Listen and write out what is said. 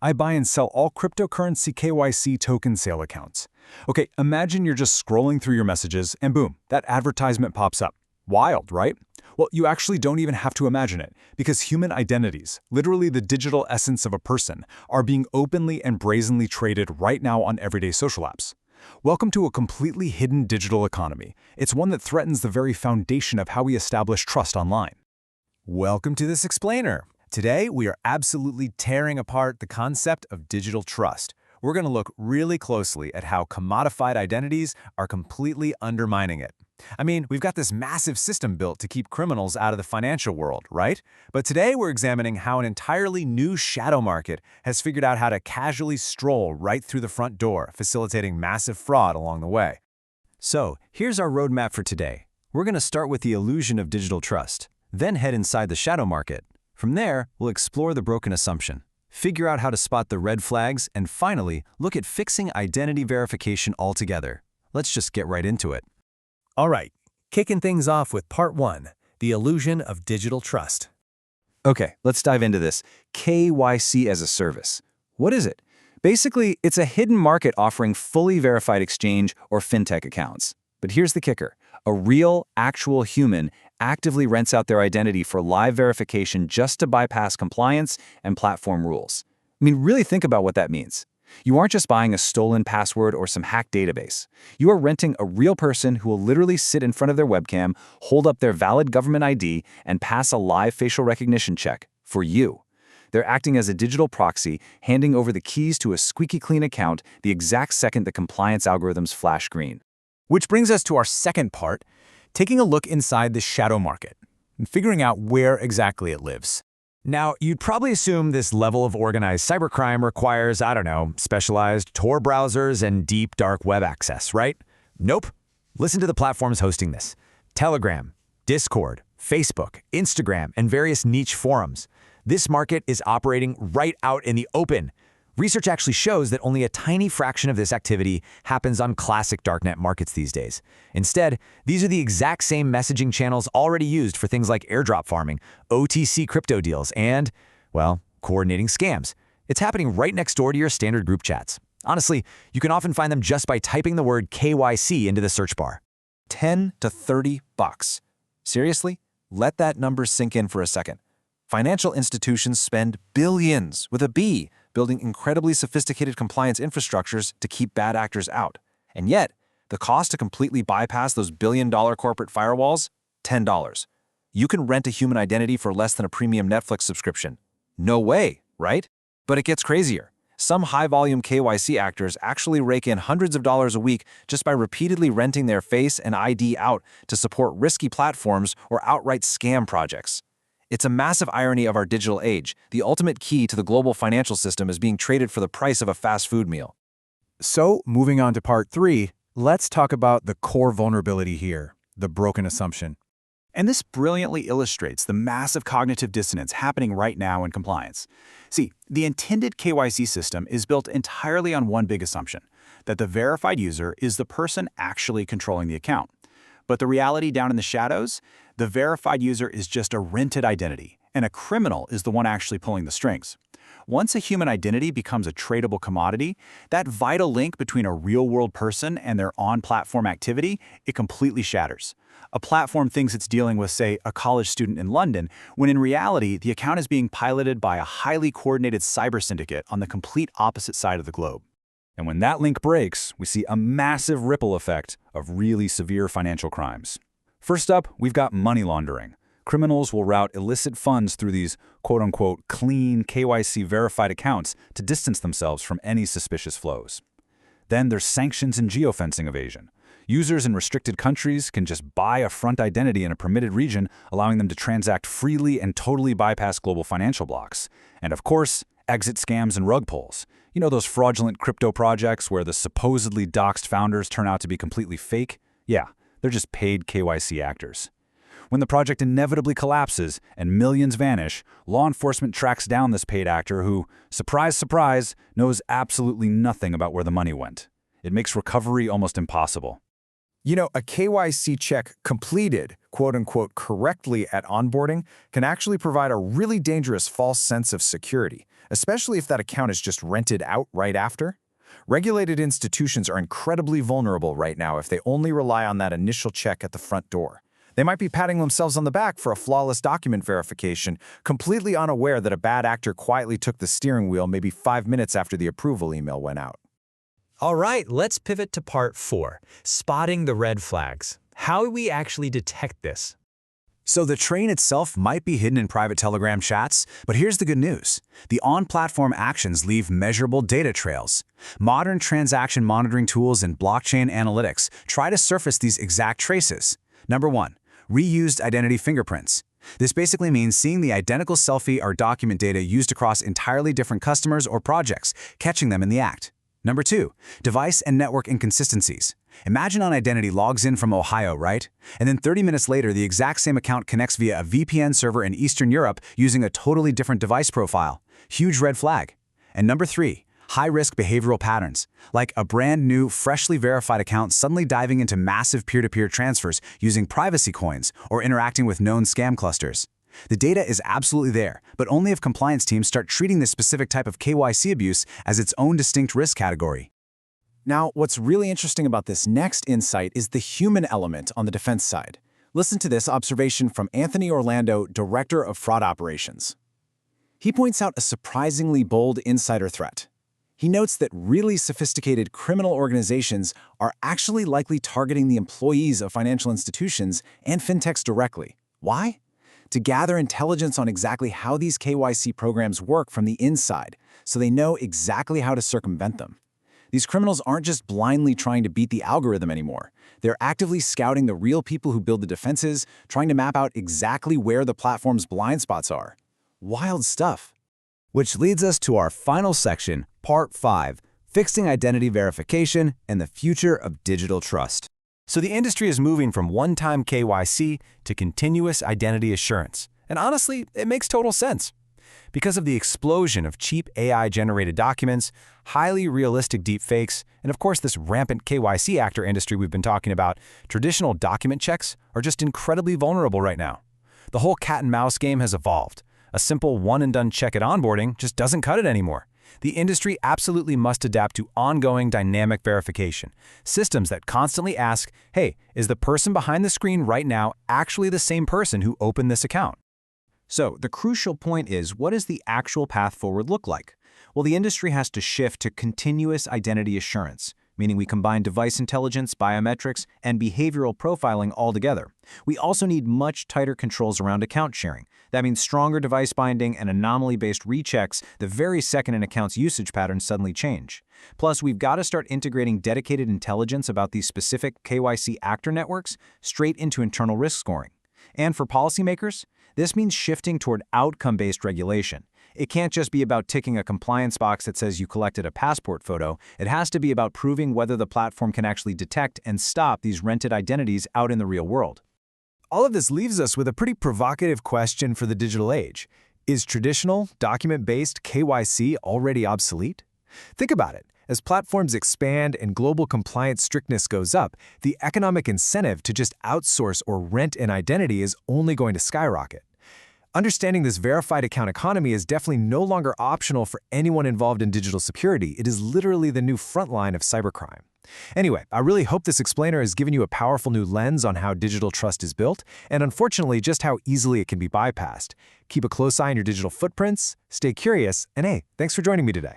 I buy and sell all cryptocurrency KYC token sale accounts. Okay, imagine you're just scrolling through your messages and boom, that advertisement pops up. Wild, right? Well, you actually don't even have to imagine it, because human identities, literally the digital essence of a person, are being openly and brazenly traded right now on everyday social apps. Welcome to a completely hidden digital economy. It's one that threatens the very foundation of how we establish trust online. Welcome to this explainer. Today, we are absolutely tearing apart the concept of digital trust. We're going to look really closely at how commodified identities are completely undermining it. I mean, we've got this massive system built to keep criminals out of the financial world, right? But today we're examining how an entirely new shadow market has figured out how to casually stroll right through the front door, facilitating massive fraud along the way. So, here's our roadmap for today. We're going to start with the illusion of digital trust, then head inside the shadow market. From there, we'll explore the broken assumption, figure out how to spot the red flags, and finally, look at fixing identity verification altogether. Let's just get right into it. All right, kicking things off with part 1, the illusion of digital trust. Okay, let's dive into this. KYC-as-a-service. What is it? Basically, it's a hidden market offering fully verified exchange or fintech accounts. But here's the kicker. A real, actual human actively rents out their identity for live verification just to bypass compliance and platform rules. I mean, really think about what that means. You aren't just buying a stolen password or some hacked database. You are renting a real person who will literally sit in front of their webcam, hold up their valid government ID, and pass a live facial recognition check for you. They're acting as a digital proxy, handing over the keys to a squeaky clean account the exact second the compliance algorithms flash green. Which brings us to our second part, taking a look inside the shadow market and figuring out where exactly it lives. Now, you'd probably assume this level of organized cybercrime requires, specialized Tor browsers and deep dark web access, right? Nope. Listen to the platforms hosting this. Telegram, Discord, Facebook, Instagram, and various niche forums. This market is operating right out in the open. Research actually shows that only a tiny fraction of this activity happens on classic darknet markets these days. Instead, these are the exact same messaging channels already used for things like airdrop farming, OTC crypto deals, and, well, coordinating scams. It's happening right next door to your standard group chats. Honestly, you can often find them just by typing the word KYC into the search bar. 10 to 30 bucks. Seriously? Let that number sink in for a second. Financial institutions spend billions, with a B, building incredibly sophisticated compliance infrastructures to keep bad actors out. And yet, the cost to completely bypass those billion-dollar corporate firewalls? $10. You can rent a human identity for less than a premium Netflix subscription. No way, right? But it gets crazier. Some high-volume KYC actors actually rake in hundreds of dollars a week just by repeatedly renting their face and ID out to support risky platforms or outright scam projects. It's a massive irony of our digital age. The ultimate key to the global financial system is being traded for the price of a fast food meal. So, moving on to part 3, let's talk about the core vulnerability here, the broken assumption. And this brilliantly illustrates the massive cognitive dissonance happening right now in compliance. See, the intended KYC system is built entirely on one big assumption, that the verified user is the person actually controlling the account. But the reality down in the shadows? The verified user is just a rented identity, and a criminal is the one actually pulling the strings. Once a human identity becomes a tradable commodity, that vital link between a real-world person and their on-platform activity, it completely shatters. A platform thinks it's dealing with, say, a college student in London, when in reality, the account is being piloted by a highly coordinated cyber syndicate on the complete opposite side of the globe. And when that link breaks, we see a massive ripple effect of really severe financial crimes. First up, we've got money laundering. Criminals will route illicit funds through these quote-unquote clean KYC-verified accounts to distance themselves from any suspicious flows. Then there's sanctions and geofencing evasion. Users in restricted countries can just buy a front identity in a permitted region, allowing them to transact freely and totally bypass global financial blocks. And of course, exit scams and rug pulls. You know those fraudulent crypto projects where the supposedly doxed founders turn out to be completely fake? Yeah, they're just paid KYC actors. When the project inevitably collapses and millions vanish, law enforcement tracks down this paid actor who, surprise, surprise, knows absolutely nothing about where the money went. It makes recovery almost impossible. You know, a KYC check completed, quote-unquote, correctly at onboarding can actually provide a really dangerous false sense of security. especially if that account is just rented out right after. Regulated institutions are incredibly vulnerable right now if they only rely on that initial check at the front door. They might be patting themselves on the back for a flawless document verification, completely unaware that a bad actor quietly took the steering wheel maybe 5 minutes after the approval email went out. All right, let's pivot to part 4, spotting the red flags. How do we actually detect this? So the train itself might be hidden in private Telegram chats, but here's the good news. The on-platform actions leave measurable data trails. Modern transaction monitoring tools and blockchain analytics try to surface these exact traces. Number 1, reused identity fingerprints. This basically means seeing the identical selfie or document data used across entirely different customers or projects, catching them in the act. Number 2, device and network inconsistencies. Imagine an identity logs in from Ohio, right? And then 30 minutes later, the exact same account connects via a VPN server in Eastern Europe using a totally different device profile. Huge red flag. And number 3, high-risk behavioral patterns, like a brand new, freshly verified account suddenly diving into massive peer-to-peer transfers using privacy coins or interacting with known scam clusters. The data is absolutely there, but only if compliance teams start treating this specific type of KYC abuse as its own distinct risk category. Now, what's really interesting about this next insight is the human element on the defense side. Listen to this observation from Anthony Orlando, Director of Fraud Operations. He points out a surprisingly bold insider threat. He notes that really sophisticated criminal organizations are actually likely targeting the employees of financial institutions and fintechs directly. Why? To gather intelligence on exactly how these KYC programs work from the inside, so they know exactly how to circumvent them. These criminals aren't just blindly trying to beat the algorithm anymore. They're actively scouting the real people who build the defenses, trying to map out exactly where the platform's blind spots are. Wild stuff. Which leads us to our final section, Part 5, Fixing Identity Verification and the Future of Digital Trust. So the industry is moving from one-time KYC to continuous identity assurance. And honestly, it makes total sense. Because of the explosion of cheap AI-generated documents, highly realistic deepfakes, and of course this rampant KYC actor industry we've been talking about, traditional document checks are just incredibly vulnerable right now. The whole cat-and-mouse game has evolved. A simple one-and-done check at onboarding just doesn't cut it anymore. The industry absolutely must adapt to ongoing dynamic verification, systems that constantly ask, hey, is the person behind the screen right now actually the same person who opened this account? So the crucial point is, what does the actual path forward look like? Well, the industry has to shift to continuous identity assurance, meaning we combine device intelligence, biometrics, and behavioral profiling all together. We also need much tighter controls around account sharing. That means stronger device binding and anomaly-based rechecks the very second an account's usage patterns suddenly change. Plus, we've got to start integrating dedicated intelligence about these specific KYC actor networks straight into internal risk scoring. And for policymakers, this means shifting toward outcome-based regulation. It can't just be about ticking a compliance box that says you collected a passport photo. It has to be about proving whether the platform can actually detect and stop these rented identities out in the real world. All of this leaves us with a pretty provocative question for the digital age. Is traditional, document-based KYC already obsolete? Think about it. As platforms expand and global compliance strictness goes up, the economic incentive to just outsource or rent an identity is only going to skyrocket. Understanding this verified account economy is definitely no longer optional for anyone involved in digital security. It is literally the new front line of cybercrime. Anyway, I really hope this explainer has given you a powerful new lens on how digital trust is built, and unfortunately, just how easily it can be bypassed. Keep a close eye on your digital footprints, stay curious, and hey, thanks for joining me today.